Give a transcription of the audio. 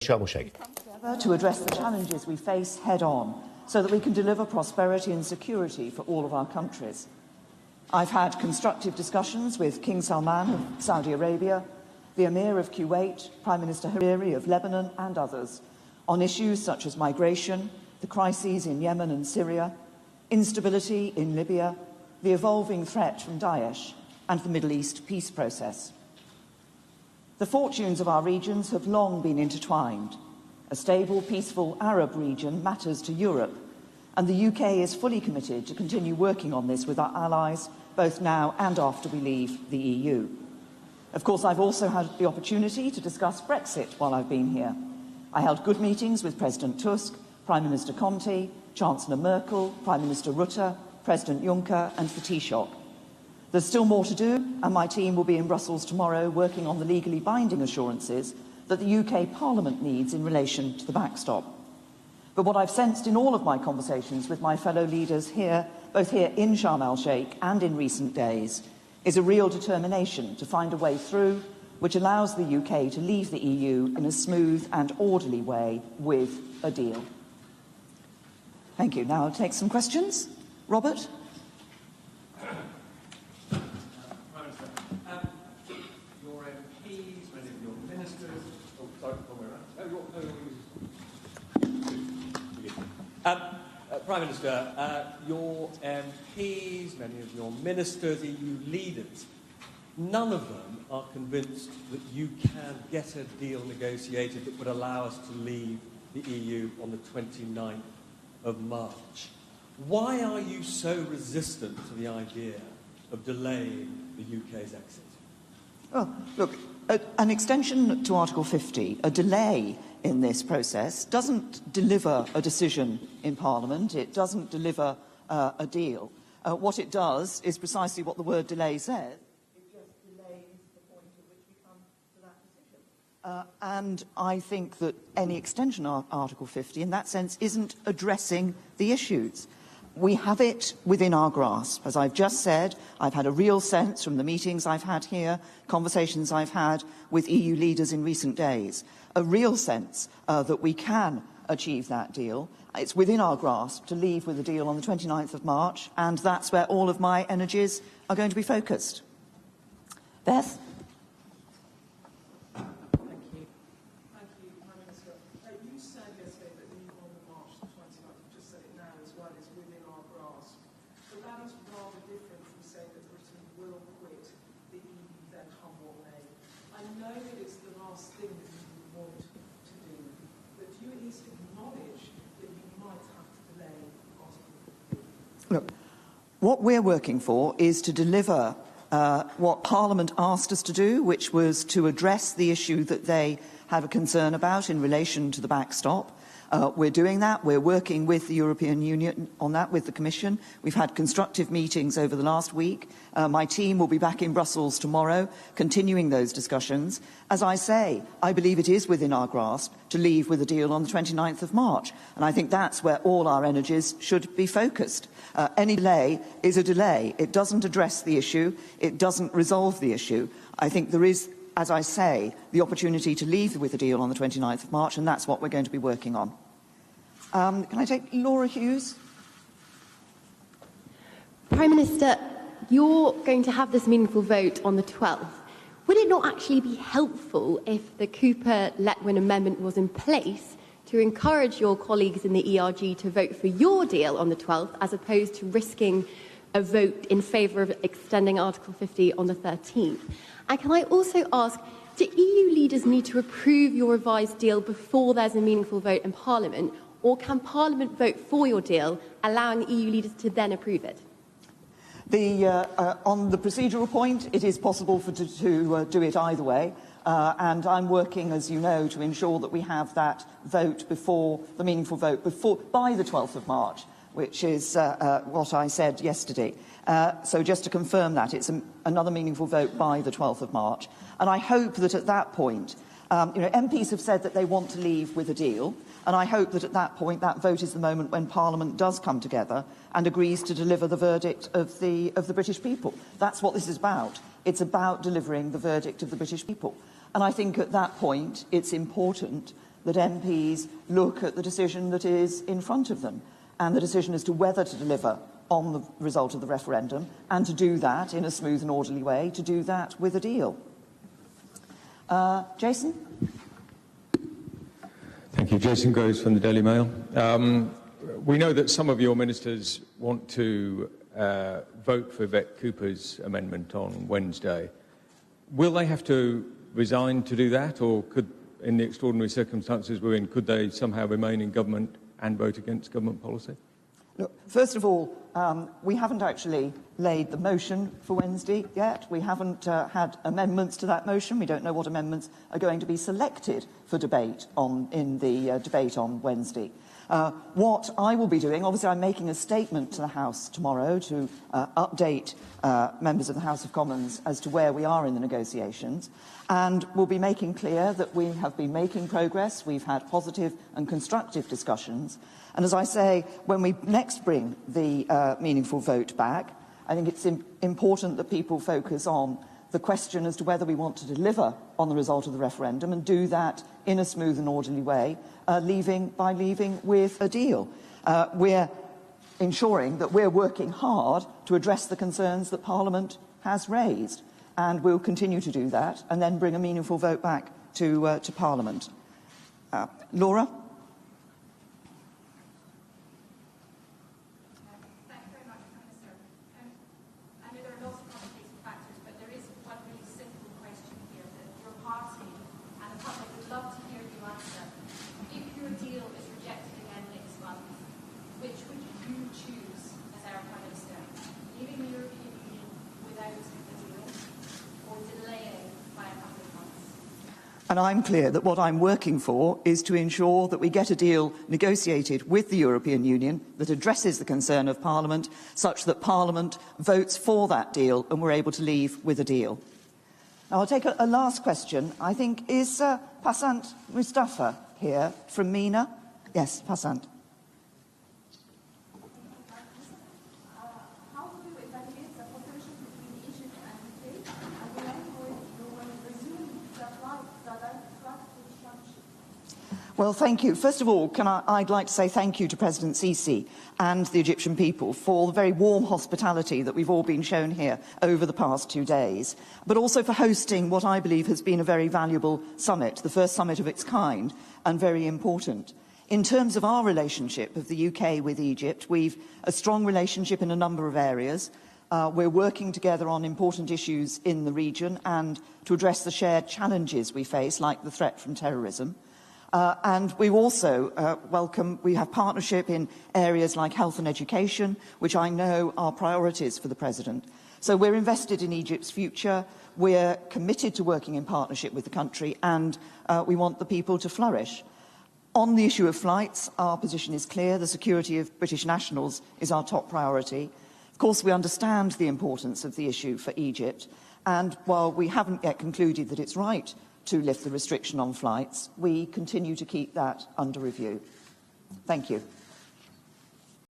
Sharm El Sheikh. To address the challenges we face head-on so that we can deliver prosperity and security for all of our countries. I've had constructive discussions with King Salman of Saudi Arabia, the Emir of Kuwait, Prime Minister Hariri of Lebanon and others on issues such as migration, the crises in Yemen and Syria, instability in Libya, the evolving threat from Daesh and the Middle East peace process. The fortunes of our regions have long been intertwined. A stable, peaceful Arab region matters to Europe, and the UK is fully committed to continue working on this with our allies, both now and after we leave the EU. Of course, I've also had the opportunity to discuss Brexit while I've been here. I held good meetings with President Tusk, Prime Minister Conte, Chancellor Merkel, Prime Minister Rutte, President Juncker and the Taoiseach. There's still more to do, and my team will be in Brussels tomorrow working on the legally binding assurances that the UK Parliament needs in relation to the backstop. But what I've sensed in all of my conversations with my fellow leaders here, both here in Sharm El Sheikh and in recent days, is a real determination to find a way through which allows the UK to leave the EU in a smooth and orderly way with a deal. Thank you. Now I'll take some questions. Robert? Prime Minister, your MPs, many of your ministers, EU leaders, none of them are convinced that you can get a deal negotiated that would allow us to leave the EU on the 29th of March. Why are you so resistant to the idea of delaying the UK's exit? Well, look, an extension to Article 50, a delay in this process, doesn't deliver a decision in Parliament. It doesn't deliver a deal. What it does is precisely what the word delay says. It just delays the point at which we come to that decision. And I think that any extension of Article 50, in that sense, isn't addressing the issues. We have it within our grasp. As I've just said, I've had a real sense from the meetings I've had here, conversations I've had with EU leaders in recent days, a real sense that we can achieve that deal. It's within our grasp to leave with a deal on the 29th of March, and that's where all of my energies are going to be focused. Beth? Look, what we're working for is to deliver what Parliament asked us to do, which was to address the issue that they have a concern about in relation to the backstop. We're doing that. We're working with the European Union on that, with the Commission. We've had constructive meetings over the last week. My team will be back in Brussels tomorrow, continuing those discussions. As I say, I believe it is within our grasp to leave with a deal on the 29th of March. And I think that's where all our energies should be focused. Any delay is a delay. It doesn't address the issue. It doesn't resolve the issue. I think there is, as I say, the opportunity to leave with a deal on the 29th of March, and that's what we're going to be working on. Can I take Laura Hughes? Prime Minister, you're going to have this meaningful vote on the 12th. Would it not actually be helpful if the Cooper-Letwin amendment was in place to encourage your colleagues in the ERG to vote for your deal on the 12th, as opposed to risking a vote in favour of extending Article 50 on the 13th? And can I also ask, do EU leaders need to approve your revised deal before there's a meaningful vote in Parliament, or can Parliament vote for your deal, allowing EU leaders to then approve it? On the procedural point, it is possible to do it either way. And I'm working, as you know, to ensure that we have that vote before, the meaningful vote, by the 12th of March, which is what I said yesterday. So just to confirm that, it's another meaningful vote by the 12th of March. And I hope that at that point, MPs have said that they want to leave with a deal. And I hope that at that point, that vote is the moment when Parliament does come together and agrees to deliver the verdict of the British people. That's what this is about. It's about delivering the verdict of the British people. And I think at that point, it's important that MPs look at the decision that is in front of them and the decision as to whether to deliver on the result of the referendum, and to do that in a smooth and orderly way, to do that with a deal. Jason? Thank you. Jason Groves from the Daily Mail. We know that some of your ministers want to vote for Yvette Cooper's amendment on Wednesday. Will they have to resign to do that, or could, in the extraordinary circumstances we're in, could they somehow remain in government and vote against government policy? Look, first of all, we haven't actually laid the motion for Wednesday yet. We haven't had amendments to that motion. We don't know what amendments are going to be selected for debate in the debate on Wednesday. What I will be doing, obviously I'm making a statement to the House tomorrow to update members of the House of Commons as to where we are in the negotiations, and we'll be making clear that we have been making progress, we've had positive and constructive discussions, and as I say, when we next bring the meaningful vote back, I think it's important that people focus on the question as to whether we want to deliver on the result of the referendum and do that in a smooth and orderly way, leaving with a deal. We're ensuring that we're working hard to address the concerns that Parliament has raised, and we'll continue to do that and then bring a meaningful vote back to Parliament. Laura? And I'm clear that what I'm working for is to ensure that we get a deal negotiated with the European Union that addresses the concern of Parliament, such that Parliament votes for that deal and we're able to leave with a deal. Now, I'll take a last question. I think, is Passant Mustafa here from MENA? Yes, Passant. Well, thank you. First of all, I'd like to say thank you to President Sisi and the Egyptian people for the very warm hospitality that we've all been shown here over the past 2 days, but also for hosting what I believe has been a very valuable summit, the first summit of its kind, and very important. In terms of our relationship of the UK with Egypt, we've a strong relationship in a number of areas. We're working together on important issues in the region and to address the shared challenges we face, like the threat from terrorism. And we also we have partnership in areas like health and education, which I know are priorities for the President. So we're invested in Egypt's future, we're committed to working in partnership with the country, and we want the people to flourish. On the issue of flights, our position is clear. The security of British nationals is our top priority. Of course, we understand the importance of the issue for Egypt, and while we haven't yet concluded that it's right to lift the restriction on flights, we continue to keep that under review. Thank you.